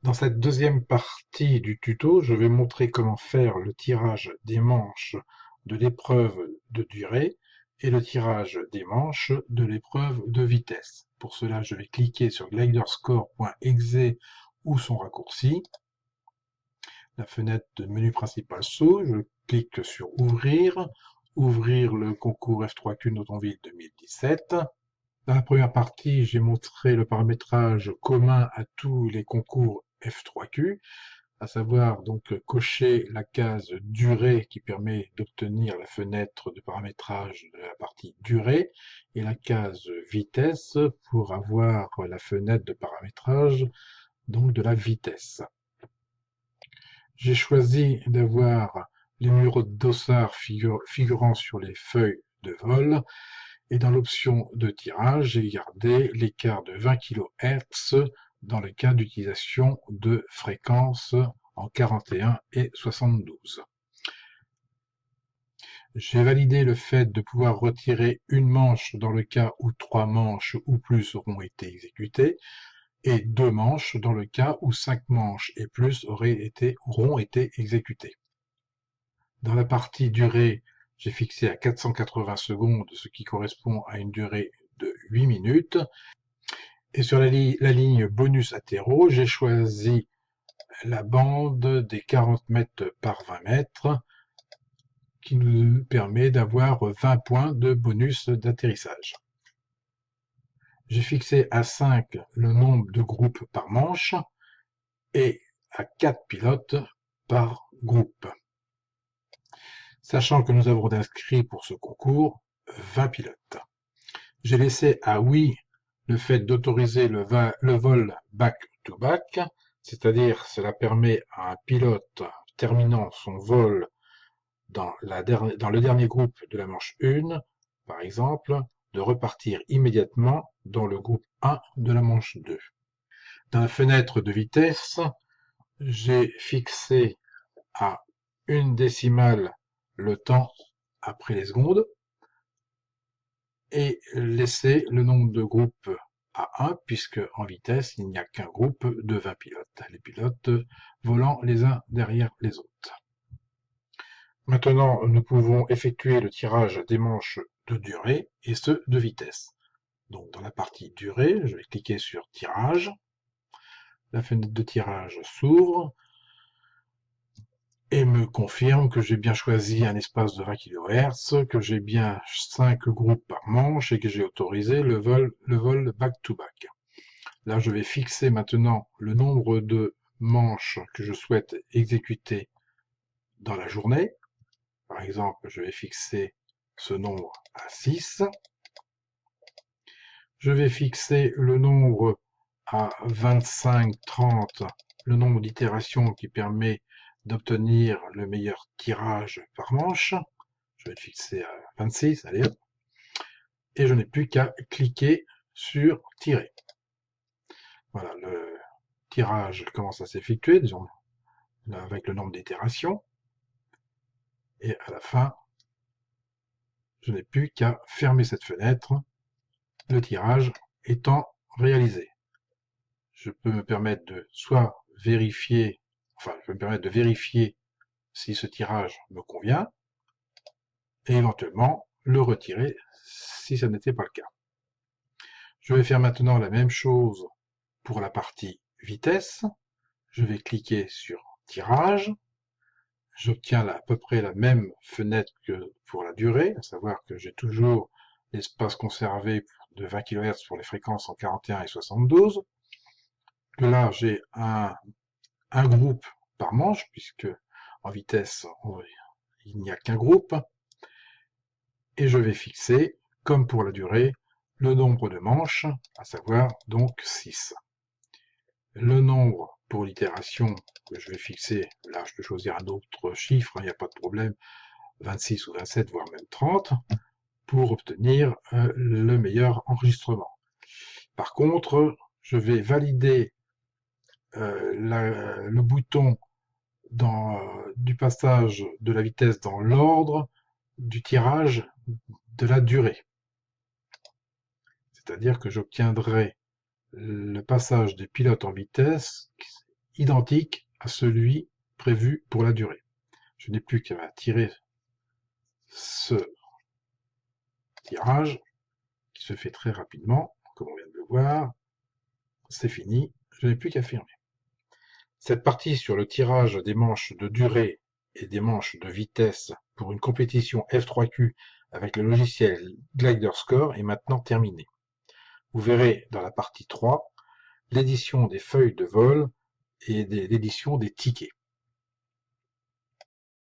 Dans cette deuxième partie du tuto, je vais montrer comment faire le tirage des manches de l'épreuve de durée et le tirage des manches de l'épreuve de vitesse. Pour cela, je vais cliquer sur gliderscore.exe ou son raccourci. La fenêtre de menu principal s'ouvre, je clique sur Ouvrir, ouvrir le concours F3Q Automobile 2017. Dans la première partie, j'ai montré le paramétrage commun à tous les concours F3Q, à savoir donc cocher la case durée qui permet d'obtenir la fenêtre de paramétrage de la partie durée et la case vitesse pour avoir la fenêtre de paramétrage donc de la vitesse. J'ai choisi d'avoir les numéros de dossard figurant sur les feuilles de vol. Et dans l'option de tirage, j'ai gardé l'écart de 20 kHz dans le cas d'utilisation de fréquences en 41 et 72. J'ai validé le fait de pouvoir retirer une manche dans le cas où 3 manches ou plus auront été exécutées et 2 manches dans le cas où 5 manches et plus auront été exécutées. Dans la partie durée, j'ai fixé à 480 secondes, ce qui correspond à une durée de 8 minutes. Et sur la ligne bonus attéro, j'ai choisi la bande des 40 mètres par 20 mètres qui nous permet d'avoir 20 points de bonus d'atterrissage. J'ai fixé à 5 le nombre de groupes par manche et à 4 pilotes par groupe. Sachant que nous avons inscrit pour ce concours 20 pilotes. J'ai laissé à oui le fait d'autoriser le vol back-to-back, c'est-à-dire cela permet à un pilote terminant son vol dans le dernier groupe de la manche 1, par exemple, de repartir immédiatement dans le groupe 1 de la manche 2. Dans la fenêtre de vitesse, j'ai fixé à 1 décimale le temps après les secondes et laisser le nombre de groupes à 1, puisque en vitesse, il n'y a qu'un groupe de 20 pilotes, les pilotes volant les uns derrière les autres. Maintenant, nous pouvons effectuer le tirage des manches de durée et ceux de vitesse. Donc dans la partie durée, je vais cliquer sur tirage. La fenêtre de tirage s'ouvre et me confirme que j'ai bien choisi un espace de 20 kHz, que j'ai bien 5 groupes par manche et que j'ai autorisé le vol back-to-back. Là, je vais fixer maintenant le nombre de manches que je souhaite exécuter dans la journée. Par exemple, je vais fixer ce nombre à 6. Je vais fixer le nombre à 25, 30, le nombre d'itérations qui permet d'obtenir le meilleur tirage par manche. Je vais le fixer à 26, allez hop. Et je n'ai plus qu'à cliquer sur tirer. Voilà, le tirage commence à s'effectuer, disons, avec le nombre d'itérations. Et à la fin, je n'ai plus qu'à fermer cette fenêtre, le tirage étant réalisé. Je peux me permettre de soit vérifier, si ce tirage me convient, et éventuellement le retirer si ça n'était pas le cas. Je vais faire maintenant la même chose pour la partie vitesse. Je vais cliquer sur tirage. J'obtiens à peu près la même fenêtre que pour la durée, à savoir que j'ai toujours l'espace conservé de 20 kHz pour les fréquences en 41 et 72. Que là, j'ai un groupe par manche, puisque en vitesse, il n'y a qu'un groupe. Et je vais fixer, comme pour la durée, le nombre de manches, à savoir donc 6. Le nombre pour l'itération que je vais fixer, là je peux choisir un autre chiffre, il n'y a pas de problème, 26 ou 27, voire même 30, pour obtenir le meilleur enregistrement. Par contre, je vais valider le bouton du passage de la vitesse dans l'ordre du tirage de la durée. C'est-à-dire que j'obtiendrai le passage des pilotes en vitesse identique à celui prévu pour la durée. Je n'ai plus qu'à tirer ce tirage qui se fait très rapidement, comme on vient de le voir. C'est fini, je n'ai plus qu'à fermer. Cette partie sur le tirage des manches de durée et des manches de vitesse pour une compétition F3Q avec le logiciel GliderScore est maintenant terminée. Vous verrez dans la partie 3 l'édition des feuilles de vol et l'édition des tickets.